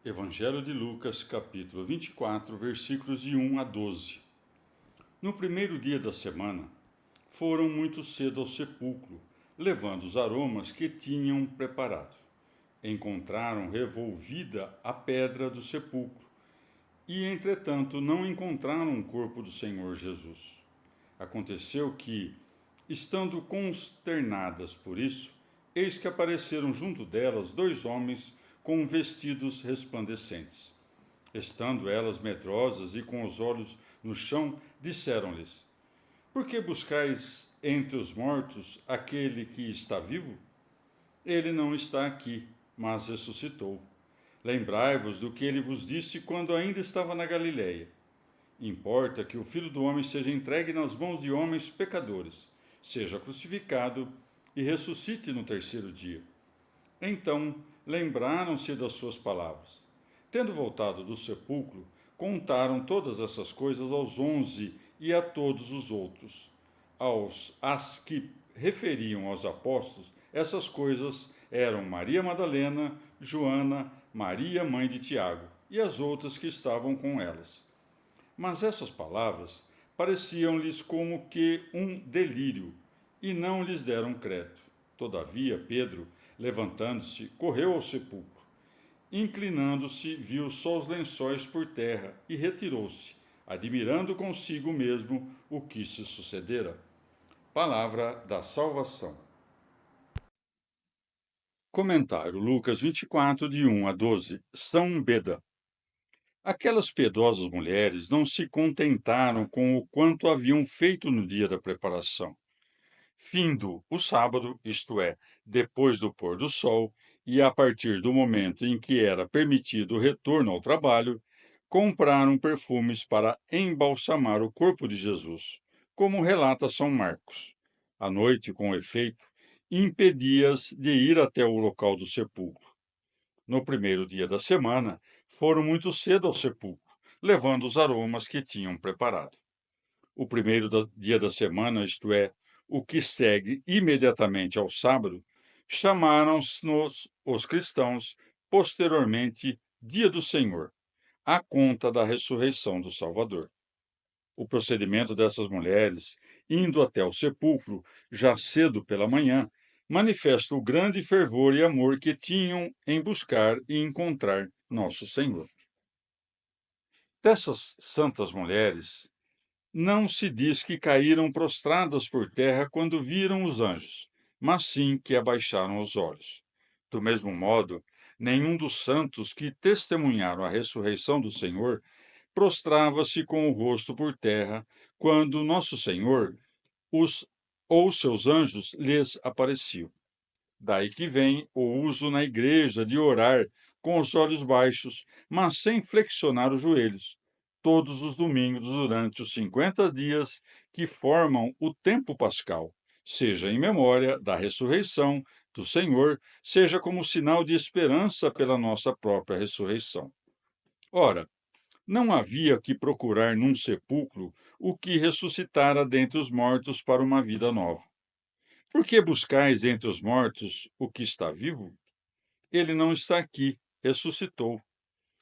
Evangelho de Lucas, capítulo 24, versículos de 1 a 12. No primeiro dia da semana, foram muito cedo ao sepulcro, levando os aromas que tinham preparado. Encontraram revolvida a pedra do sepulcro e, entretanto, não encontraram o corpo do Senhor Jesus. Aconteceu que, estando consternadas por isso, eis que apareceram junto delas dois homens com vestidos resplandecentes. Estando elas medrosas e com os olhos no chão, disseram-lhes: Por que buscais entre os mortos aquele que está vivo? Ele não está aqui, mas ressuscitou. Lembrai-vos do que ele vos disse quando ainda estava na Galiléia. Importa que o Filho do Homem seja entregue nas mãos de homens pecadores, seja crucificado e ressuscite no terceiro dia. Então lembraram-se das suas palavras. Tendo voltado do sepulcro, contaram todas essas coisas aos 11 e a todos os outros. As que referiam aos apóstolos, essas coisas eram Maria Madalena, Joana, Maria, mãe de Tiago, e as outras que estavam com elas. Mas essas palavras pareciam-lhes como que um delírio, e não lhes deram crédito. Todavia, Pedro, levantando-se, correu ao sepulcro. Inclinando-se, viu só os lençóis por terra e retirou-se, admirando consigo mesmo o que se sucedera. Palavra da salvação. Comentário Lucas 24, de 1 a 12. São Beda. Aquelas piedosas mulheres não se contentaram com o quanto haviam feito no dia da preparação. Findo o sábado, isto é, depois do pôr do sol, e a partir do momento em que era permitido o retorno ao trabalho, compraram perfumes para embalsamar o corpo de Jesus, como relata São Marcos. A noite, com efeito, impedia-as de ir até o local do sepulcro. No primeiro dia da semana, foram muito cedo ao sepulcro, levando os aromas que tinham preparado. O primeiro dia da semana, isto é, o que segue imediatamente ao sábado, chamaram-nos os cristãos posteriormente Dia do Senhor, à conta da ressurreição do Salvador. O procedimento dessas mulheres, indo até o sepulcro já cedo pela manhã, manifesta o grande fervor e amor que tinham em buscar e encontrar nosso Senhor. Dessas santas mulheres, não se diz que caíram prostradas por terra quando viram os anjos, mas sim que abaixaram os olhos. Do mesmo modo, nenhum dos santos que testemunharam a ressurreição do Senhor prostrava-se com o rosto por terra quando nosso Senhor ou seus anjos lhes apareciam. Daí que vem o uso na igreja de orar com os olhos baixos, mas sem flexionar os joelhos, todos os domingos durante os 50 dias que formam o tempo pascal, seja em memória da ressurreição do Senhor, seja como sinal de esperança pela nossa própria ressurreição. Ora, não havia que procurar num sepulcro o que ressuscitara dentre os mortos para uma vida nova. Por que buscais entre os mortos o que está vivo? Ele não está aqui, ressuscitou.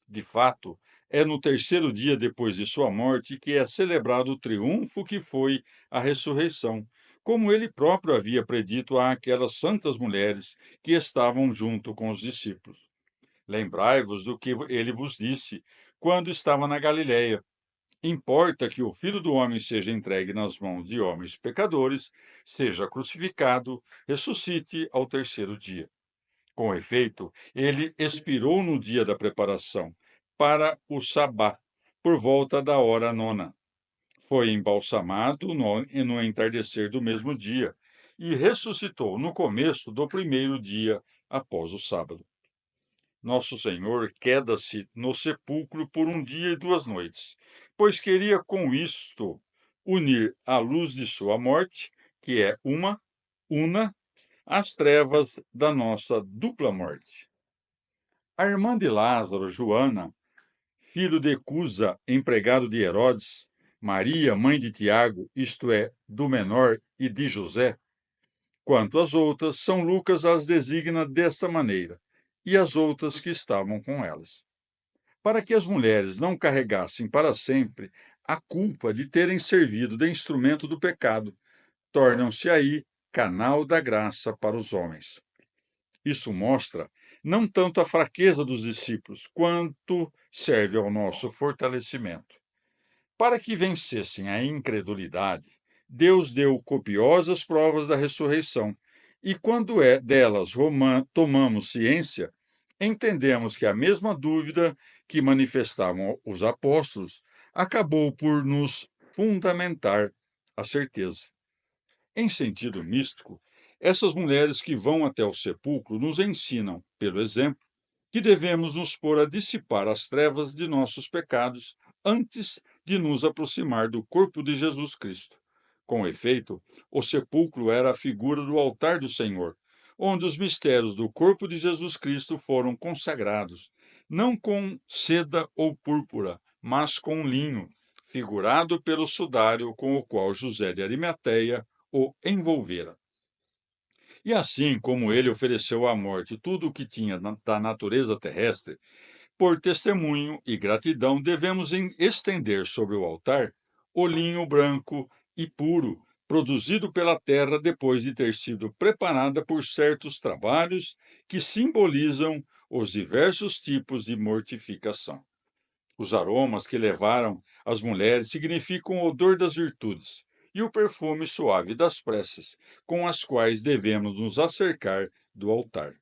De fato, é no terceiro dia depois de sua morte que é celebrado o triunfo que foi a ressurreição, como ele próprio havia predito àquelas santas mulheres que estavam junto com os discípulos. Lembrai-vos do que ele vos disse quando estava na Galiléia. Importa que o Filho do Homem seja entregue nas mãos de homens pecadores, seja crucificado, ressuscite ao terceiro dia. Com efeito, ele expirou no dia da preparação, para o sabá, por volta da hora nona. Foi embalsamado no entardecer do mesmo dia e ressuscitou no começo do primeiro dia após o sábado. Nosso Senhor queda-se no sepulcro por um dia e 2 noites, pois queria com isto unir a luz de sua morte, que é una, às trevas da nossa dupla morte. A irmã de Lázaro, Joana, filho de Cusa, empregado de Herodes, Maria, mãe de Tiago, isto é, do menor, e de José. Quanto às outras, São Lucas as designa desta maneira, e as outras que estavam com elas. para que as mulheres não carregassem para sempre a culpa de terem servido de instrumento do pecado, tornam-se aí canal da graça para os homens. Isso mostra não tanto a fraqueza dos discípulos, quanto serve ao nosso fortalecimento. Para que vencessem a incredulidade, Deus deu copiosas provas da ressurreição, e quando delas tomamos ciência, entendemos que a mesma dúvida que manifestavam os apóstolos acabou por nos fundamentar a certeza. Em sentido místico, essas mulheres que vão até o sepulcro nos ensinam, pelo exemplo, que devemos nos pôr a dissipar as trevas de nossos pecados antes de nos aproximar do corpo de Jesus Cristo. Com efeito, o sepulcro era a figura do altar do Senhor, onde os mistérios do corpo de Jesus Cristo foram consagrados, não com seda ou púrpura, mas com linho, figurado pelo sudário com o qual José de Arimateia o envolvera. E assim como ele ofereceu à morte tudo o que tinha da natureza terrestre, por testemunho e gratidão devemos estender sobre o altar o linho branco e puro, produzido pela terra depois de ter sido preparada por certos trabalhos que simbolizam os diversos tipos de mortificação. Os aromas que levaram as mulheres significam o odor das virtudes e o perfume suave das preces, com as quais devemos nos acercar do altar.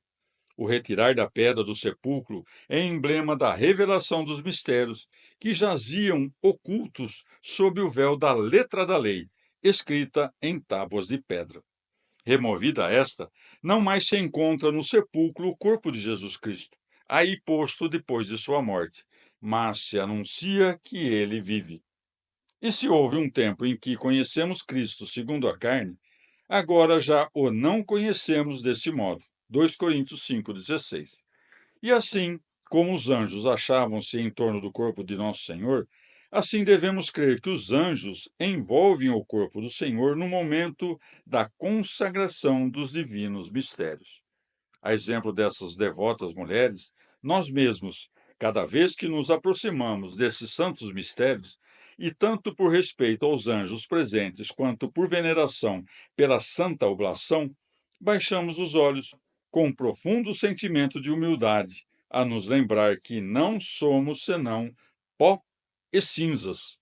O retirar da pedra do sepulcro é emblema da revelação dos mistérios que jaziam ocultos sob o véu da letra da lei, escrita em tábuas de pedra. Removida esta, não mais se encontra no sepulcro o corpo de Jesus Cristo, aí posto depois de sua morte, mas se anuncia que ele vive. E se houve um tempo em que conhecemos Cristo segundo a carne, agora já o não conhecemos desse modo. 2 Coríntios 5,16. E assim como os anjos achavam-se em torno do corpo de nosso Senhor, assim devemos crer que os anjos envolvem o corpo do Senhor no momento da consagração dos divinos mistérios. A exemplo dessas devotas mulheres, nós mesmos, cada vez que nos aproximamos desses santos mistérios, e tanto por respeito aos anjos presentes quanto por veneração pela santa oblação, baixamos os olhos com um profundo sentimento de humildade, a nos lembrar que não somos senão pó e cinzas.